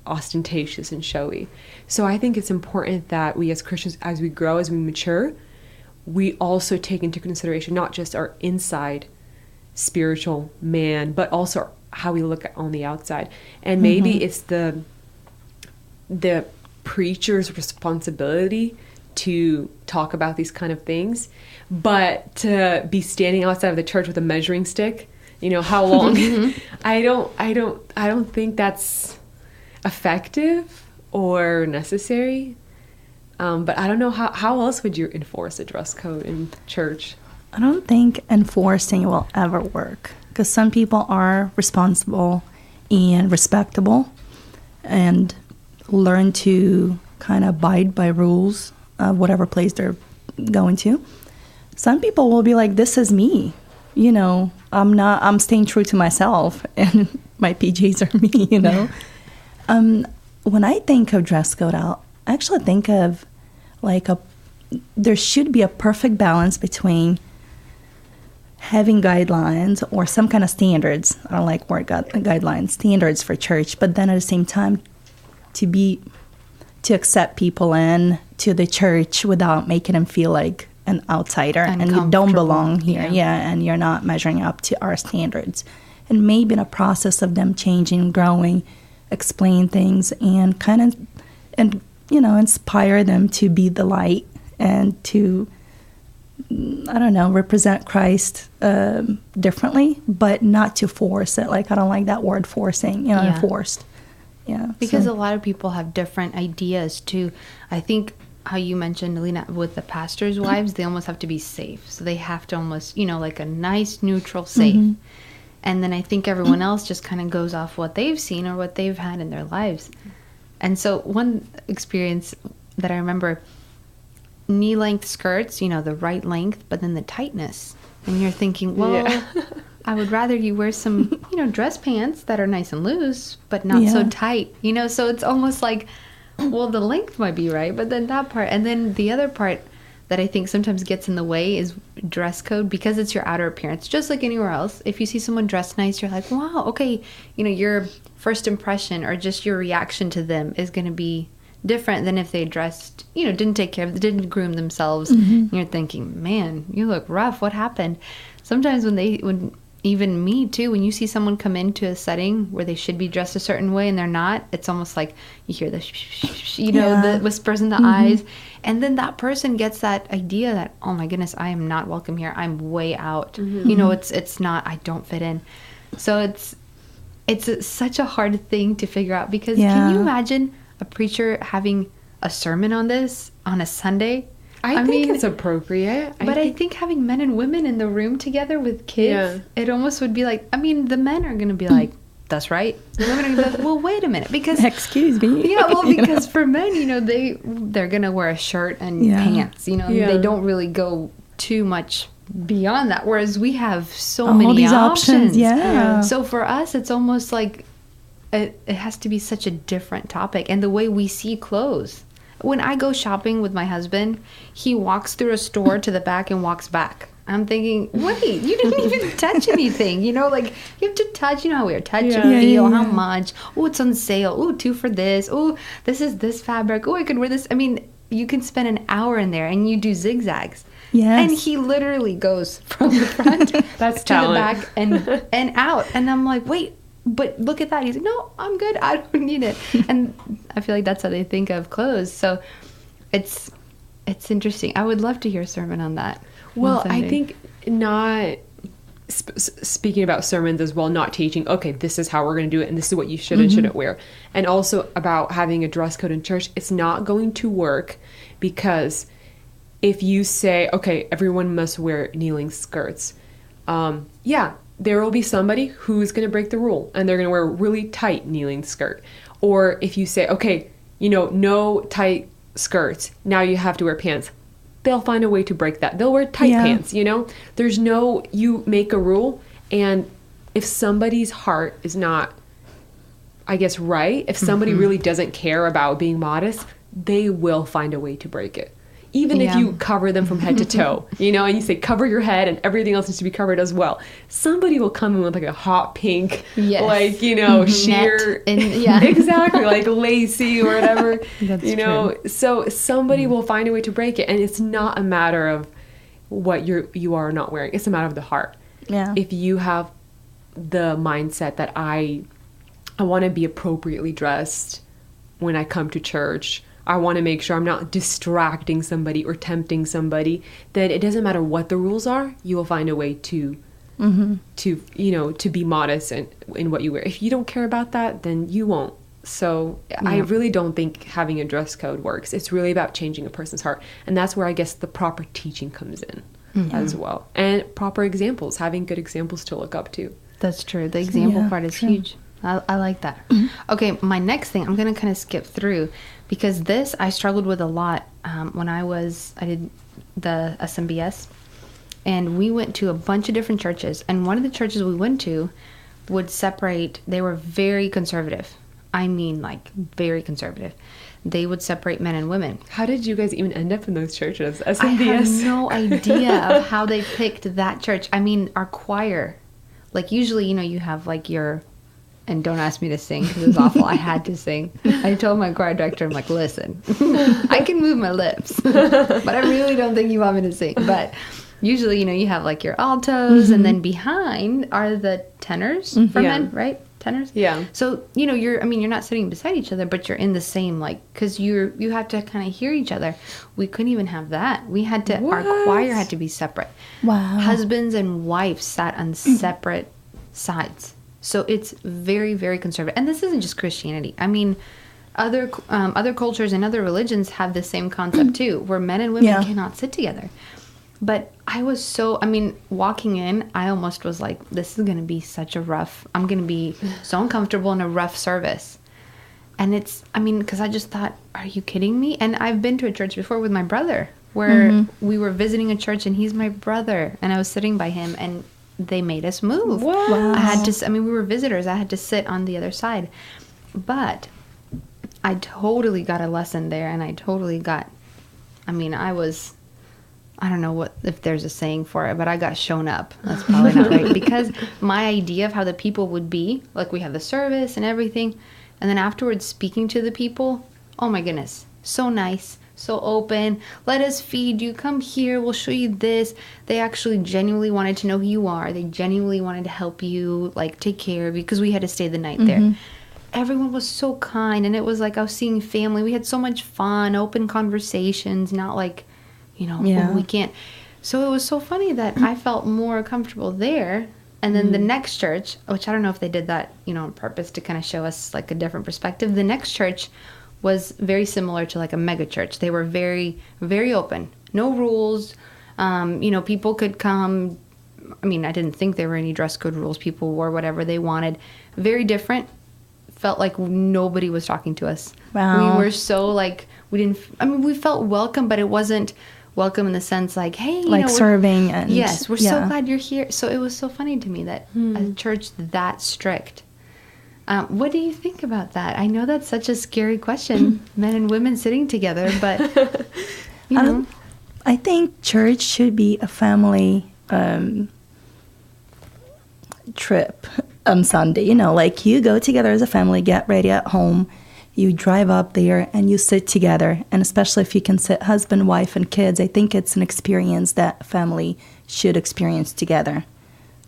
ostentatious and showy. So I think it's important that we as Christians, as we grow, as we mature, we also take into consideration not just our inside spiritual man, but also how we look on the outside. And maybe it's the preacher's responsibility to talk about these kind of things, but to be standing outside of the church with a measuring stick, how long? I don't think that's effective or necessary. But I don't know how else would you enforce a dress code in church? I don't think enforcing will ever work, because some people are responsible and respectable and learn to kind of abide by rules of whatever place they're going to. Some people will be like, this is me, I'm staying true to myself and my PJs are me, When I think of dress code, I'll actually think of there should be a perfect balance between having guidelines or some kind of standards. I don't like word guidelines, standards for church, but then at the same time to accept people in to the church without making them feel like an outsider and you don't belong here. Yeah, and you're not measuring up to our standards. And maybe in a process of them changing, growing, explain things and inspire them to be the light and to, represent Christ differently, but not to force it. Like, I don't like that word forcing, enforced. Yeah. Because a lot of people have different ideas too. I think how you mentioned, Alina, with the pastors' wives, they almost have to be safe. So they have to almost, like a nice, neutral, safe. And then I think everyone else just kind of goes off what they've seen or what they've had in their lives. And so one experience that I remember, knee-length skirts, the right length, but then the tightness. And you're thinking, well, I would rather you wear some, dress pants that are nice and loose, but not so tight. So it's almost like, well, the length might be right, but then that part. And then the other part that I think sometimes gets in the way is dress code, because it's your outer appearance. Just like anywhere else, if you see someone dressed nice, you're like, wow, okay, your first impression or just your reaction to them is going to be different than if they dressed, didn't take care of, didn't groom themselves. And you're thinking, man, you look rough. What happened? Sometimes when even me too, when you see someone come into a setting where they should be dressed a certain way and they're not, it's almost like you hear the the whispers in the eyes. And then that person gets that idea that, oh my goodness, I am not welcome here. I'm way out. It's not, I don't fit in. So it's such a hard thing to figure out, because can you imagine a preacher having a sermon on this on a Sunday? I think it's appropriate. I think having men and women in the room together with kids, it almost would be like, the men are going to be like, that's right. The women are going to be like, well, wait a minute. Because, excuse me. Yeah, well, because for men, they're going to wear a shirt and pants. They don't really go too much beyond that. Whereas we have so many these options. Yeah. So for us, it's almost like it has to be such a different topic. And the way we see clothes. When I go shopping with my husband, he walks through a store to the back and walks back. I'm thinking, wait, you didn't even touch anything. You have to touch, how we are, touch and feel, how much. Oh, it's on sale. Oh, 2 for this. Oh, this is this fabric. Oh, I could wear this. You can spend an hour in there and you do zigzags. Yes. And he literally goes from the front That's to talent. the back and out. And I'm like, wait. But look at that. He's like, no, I'm good. I don't need it. And I feel like that's how they think of clothes. So it's interesting. I would love to hear a sermon on that. Well, I think not speaking about sermons as well, not teaching, okay, this is how we're going to do it and this is what you should and shouldn't wear. And also about having a dress code in church, it's not going to work, because if you say, okay, everyone must wear knee-length skirts, there will be somebody who's going to break the rule and they're going to wear a really tight knee-length skirt. Or if you say, okay, no tight skirts, now you have to wear pants. they'll find a way to break that. They'll wear tight Yeah. pants, you know? There's no, you make a rule, and if somebody's heart is not, I guess, right, if somebody really doesn't care about being modest, they will find a way to break it. Even if Yeah. you cover them from head to toe, you know, and you say cover your head and everything else needs to be covered as well. Somebody will come in with like a hot pink, Yes. like, you know, sheer, Net and- yeah. exactly, like lacy or whatever, That's you know. So somebody will find a way to break it, and it's not a matter of what you are not wearing. It's a matter of the heart. Yeah. If you have the mindset that I want to be appropriately dressed when I come to church, I want to make sure I'm not distracting somebody or tempting somebody, then it doesn't matter what the rules are, you will find a way to you know, to be modest in what you wear. If you don't care about that, then you won't. So I really don't think having a dress code works. It's really about changing a person's heart, and that's where I guess the proper teaching comes in as well, and proper examples, having good examples to look up to. That's true. The example Yeah, part is true. huge. I like that. Okay, my next thing, I'm going to kind of skip through because this I struggled with a lot when I did the SMBS, and we went to a bunch of different churches, and one of the churches we went to would separate, they were very conservative. I mean, like, very conservative. They would separate men and women. How did you guys even end up in those churches? I have no idea of how they picked that church. I mean, our choir, like usually, you know, you have like your, and don't ask me to sing because it was awful. I had to sing. I told my choir director, I'm like, listen, I can move my lips, but I really don't think you want me to sing. But usually, you know, you have like your altos, and then behind are the tenors for Yeah. men, right? Tenors. Yeah. So, you know, you're not sitting beside each other, but you're in the same, like, because you have to kind of hear each other. We couldn't even have that. We had to, our What? choir had to be separate. Wow. Husbands and wives sat on separate sides. So it's very, very conservative. And this isn't just Christianity. I mean, other cultures and other religions have the same concept too, where men and women Yeah. cannot sit together. But walking in, I almost was like, this is going to be I'm going to be so uncomfortable in a rough service. And because I just thought, are you kidding me? And I've been to a church before with my brother where we were visiting a church and he's my brother and I was sitting by him and they made us move. What? Wow. I had to, we were visitors. I had to sit on the other side. But I totally got a lesson there and I don't know if there's a saying for it, but I got shown up. That's probably not right. Because my idea of how the people would be, like we had the service and everything, and then afterwards speaking to the people, oh my goodness, so nice, so open. Let us feed you. Come here. We'll show you this. They actually genuinely wanted to know who you are. They genuinely wanted to help you, like take care of you, because we had to stay the night there. Everyone was so kind, and it was like I was seeing family. We had so much fun, open conversations, not like, you know, Yeah. we can't. So it was so funny that I felt more comfortable there. And then the next church, which I don't know if they did that, you know, on purpose to kind of show us like a different perspective. The next church was very similar to like a mega church. They were very, very open. No rules. You know, people could come. I mean, I didn't think there were any dress code rules. People wore whatever they wanted. Very different. Felt like nobody was talking to us. Wow. We were so like, we felt welcome, but it wasn't welcome in the sense like, hey, you Like know, serving and yes, we're so yeah. glad you're here. So it was so funny to me that a church that strict. What do you think about that? I know that's such a scary question, men and women sitting together, but you know, I think church should be a family trip on Sunday. You know, like you go together as a family, get ready at home, you drive up there and you sit together. And especially if you can sit husband, wife, and kids, I think it's an experience that a family should experience together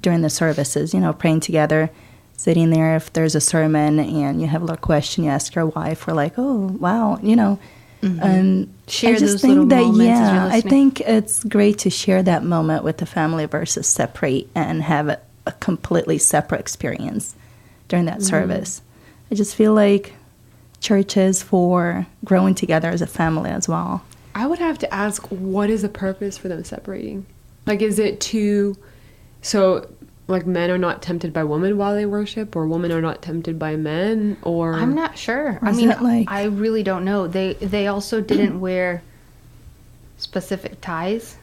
during the services, you know, praying together, sitting there. If there's a sermon and you have a little question, you ask your wife, or like, oh, wow, you know. Share I just those think little that, moments as you're yeah, I listening. think it's great to share that moment with the family versus separate and have a completely separate experience during that service. I just feel like church is for growing together as a family as well. I would have to ask, what is the purpose for them separating? Like, is it so like men are not tempted by women while they worship, or women are not tempted by men, or I'm not sure. Or I is mean, that like- I really don't know. They also didn't wear. specific ties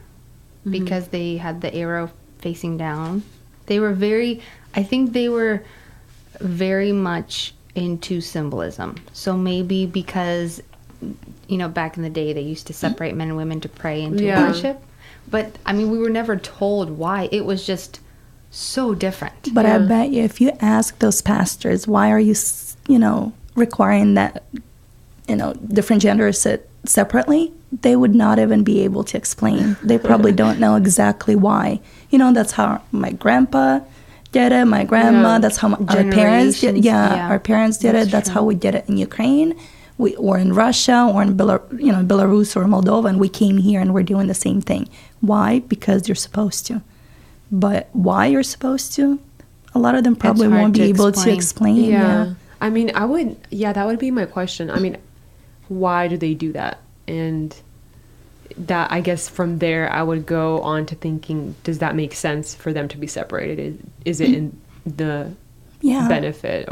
because they had the arrow facing down. They were very much into symbolism. So maybe because, back in the day they used to separate men and women to pray and to worship. But, I mean, we were never told why. It was just so different. But I bet you if you ask those pastors, why are you, requiring that, different genders sit separately, they would not even be able to explain. They probably don't know exactly why. That's how my grandpa did it, my grandma, that's how our parents did it. Our parents did it. That's how we did it in Ukraine. Or in Russia, or in Belarus or Moldova, and we came here and we're doing the same thing. Why? Because you're supposed to. But why you're supposed to, a lot of them probably won't be able to explain. Yeah. I mean, that would be my question. I mean, why do they do that? And that, I guess from there, I would go on to thinking, does that make sense for them to be separated? Is it in the benefit?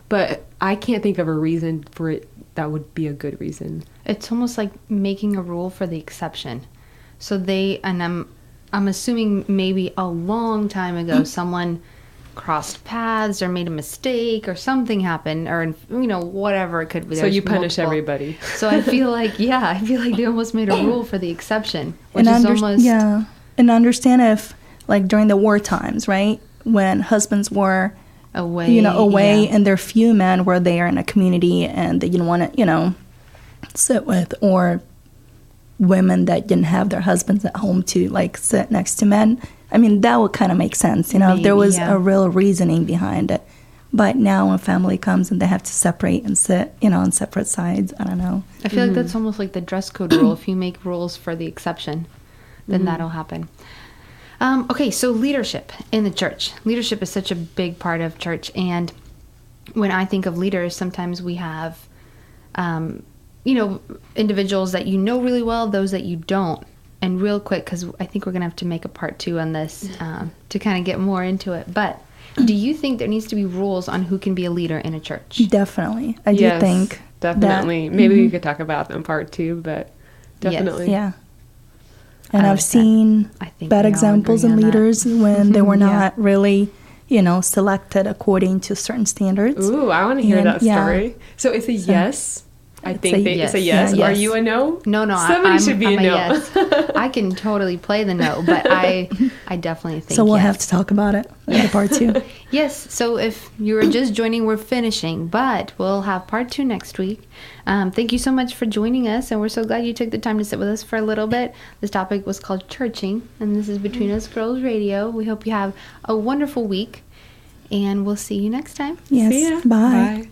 But I can't think of a reason for it that would be a good reason. It's almost like making a rule for the exception. So I'm assuming maybe a long time ago someone crossed paths or made a mistake or something happened, or whatever it could be. So you punish everybody. So I feel like they almost made a rule for the exception, which is almost and understand if, like, during the war times, right, when husbands were away and their few men were there in a community and they didn't want to sit with, or women that didn't have their husbands at home to sit next to men. I mean, that would kind of make sense, if there was a real reasoning behind it. But now when family comes and they have to separate and sit on separate sides, I don't know. I feel like that's almost like the dress code rule. If you make rules for the exception, then that'll happen. Okay, so leadership in the church. Leadership is such a big part of church. And when I think of leaders, sometimes we have, individuals that really well, those that you don't. And real quick, because I think we're going to have to make a part 2 on this to kind of get more into it. But do you think there needs to be rules on who can be a leader in a church? Definitely. I do think. Definitely. That, Maybe we could talk about them in part 2, but definitely. Yes. Yeah. And I've seen bad examples in leaders when they were not really, selected according to certain standards. Ooh, I want to hear that story. So it's a yes. I think it's a yes. Are you a no? No. Somebody should be a no. Yes. I can totally play the no, but I definitely think so. We'll have to talk about it in the part 2. Yes. So if you were just joining, we're finishing, but we'll have part 2 next week. Thank you so much for joining us, and we're so glad you took the time to sit with us for a little bit. This topic was called churching, and this is Between Us Girls Radio. We hope you have a wonderful week, and we'll see you next time. Yes. See ya. Bye.